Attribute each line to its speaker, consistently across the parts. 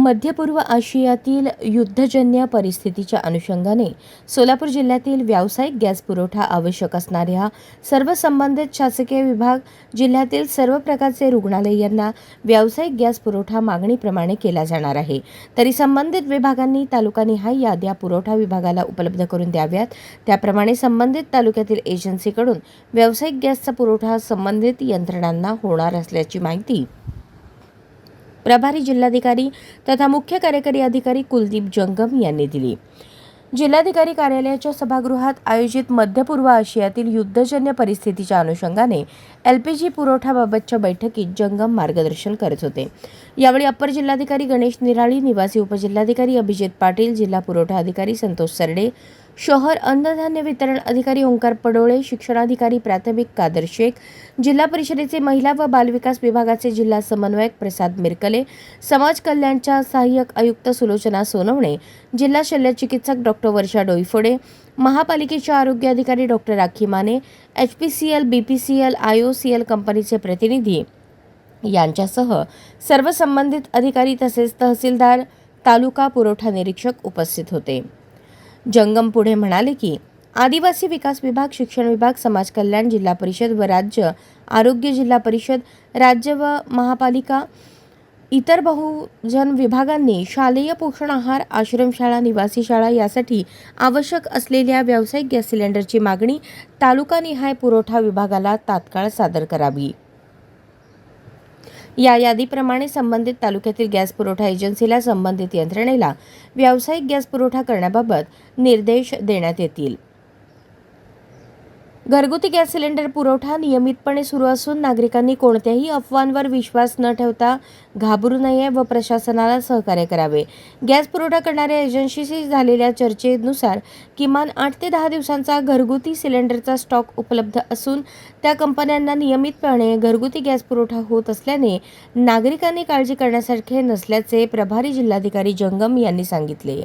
Speaker 1: मध्य पूर्व आशियातील युद्धजन्य परिस्थितीच्या अनुषंगाने सोलापूर जिल्ह्यातील व्यावसायिक गॅस पुरवठा आवश्यक असणाऱ्या सर्व संबंधित शासकीय विभाग, जिल्ह्यातील सर्व प्रकारचे रुग्णालय यांना व्यावसायिक गॅस पुरवठा मागणीप्रमाणे केला जाणार आहे. तरी संबंधित विभागांनी तालुकानिहाय याद्या पुरवठा विभागाला उपलब्ध करून द्याव्यात. त्याप्रमाणे संबंधित तालुक्यातील एजन्सीकडून व्यावसायिक गॅसचा पुरवठा संबंधित यंत्रणांना होणार असल्याची माहिती प्रभारी जिल्हाधिकारी तथा मुख्य कार्यकारी अधिकारी कुलदीप जंगम यांनी दिली. जिल्हाधिकारी कार्यालयाच्या सभागृहात आयोजित मध्य पूर्व आशियातील युद्धजन्य परिस्थितीच्या अनुषंगाने LPG पुरवठ्याबाबतच्या बैठकीत जंगम मार्गदर्शन करत होते. यावेळी अप्पर जिल्हाधिकारी गणेश निराळी, निवासी उपजिल्हाधिकारी अभिजित पाटील, जिल्हा पुरवठा अधिकारी संतोष सरडे, शहर अन्नधान्य वितरण अधिकारी ओंकार पडोळे, शिक्षणाधिकारी प्राथमिक कादर शेख, जिल्हा परिषदेचे महिला व बालविकास विभागाचे जिल्हा समन्वयक प्रसाद मिरकले, समाज कल्याणच्या सहाय्यक आयुक्त सुलोचना सोनवणे, जिल्हा शल्यचिकित्सक डॉक्टर वर्षा डोईफोडे, महापालिकेचे आरोग्य अधिकारी doctor rakhi Mane, HPCL, BPCL, IOCL कंपनीचे प्रतिनिधी यांच्यासह सर्व संबंधित अधिकारी तसेच तहसीलदार, तालुका पुरवठा निरीक्षक उपस्थित होते. जंगम पुढे म्हणाले की आदिवासी विकास विभाग, शिक्षण विभाग, समाज कल्याण, जिल्हा परिषद व राज्य आरोग्य, जिल्हा परिषद, राज्य व महापालिका, इतर बहुजन विभागांनी शालेय पोषण आहार, आश्रमशाळा, निवासी शाळा यासाठी आवश्यक असलेल्या व्यावसायिक गॅस सिलेंडरची मागणी तालुकानिहाय पुरवठा विभागाला तात्काळ सादर करावी. या यादीप्रमाणे संबंधित तालुक्यातील गॅस पुरवठा एजन्सीला संबंधित यंत्रणेला व्यावसायिक गॅस पुरवठा करण्याबाबत निर्देश देण्यात येतील. घरगुती गॅस सिलेंडर पुरवठा नियमितपणे सुरू असून नागरिकांनी कोणत्याही अफवांवर विश्वास न ठेवता घाबरू नये व प्रशासनाला सहकार्य करावे. गॅस पुरवठा करणाऱ्या एजन्सीशी झालेल्या चर्चेनुसार किमान 8 ते 10 दिवसांचा घरगुती सिलेंडरचा स्टॉक उपलब्ध असून त्या कंपन्यांना नियमितपणे घरगुती गॅस पुरवठा होत असल्याने नागरिकांनी काळजी करण्यासारखे नसल्याचे प्रभारी जिल्हाधिकारी जंगम यांनी सांगितले.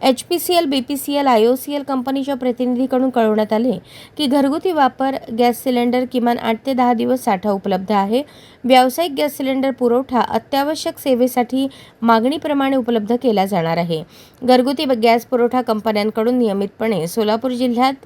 Speaker 1: HPCL, BPCL, IOCL कंपनीच्या प्रतिनिधीकडून कळवण्यात आले की घरगुती वापर गॅस सिलेंडर किमान 8 ते 10 दिवस साठा उपलब्ध आहे. व्यावसायिक गॅस सिलेंडर पुरवठा अत्यावश्यक सेवेसाठी मागणीप्रमाणे उपलब्ध केला जाणार आहे. घरगुती गॅस पुरवठा कंपन्यांकडून नियमितपणे सोलापूर जिल्ह्यात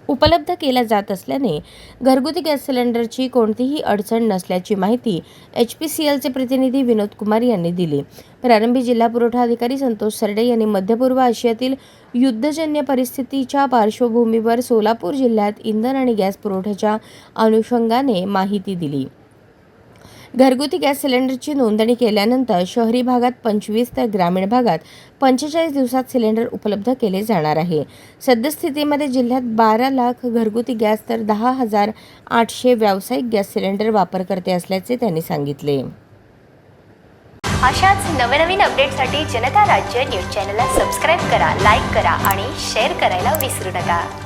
Speaker 1: उपलब्ध केला जात असल्याने घरगुती गॅस सिलेंडरची कोणतीही अडचण नसल्याची माहिती HPCLचे प्रतिनिधी विनोद कुमार यांनी दिली. प्रारंभी जिल्हा पुरवठा अधिकारी संतोष सरडे यांनी मध्य पूर्व आशियातील युद्धजन्य परिस्थितीच्या पार्श्वभूमीवर सोलापूर जिल्ह्यात इंधन आणि गॅस पुरवठ्याच्या अनुषंगाने माहिती दिली. घरगुती गॅस सिलेंडरची नोंदणी केल्यानंतर शहरी भागात 25 तर ग्रामीण भागात 45 दिवसात सिलेंडर उपलब्ध केले जाणार आहे. सद्यस्थितीमध्ये जिल्ह्यात 12 लाख घरगुती गॅस तर 10,800 व्यावसायिक गॅस सिलेंडर वापरकर्ते असल्याचे त्यांनी सांगितले.
Speaker 2: अशाच नवनवीन अपडेटसाठी जनता राज्य न्यूज चॅनलला सबस्क्राईब करा, लाईक करा आणि शेअर करायला विसरू नका.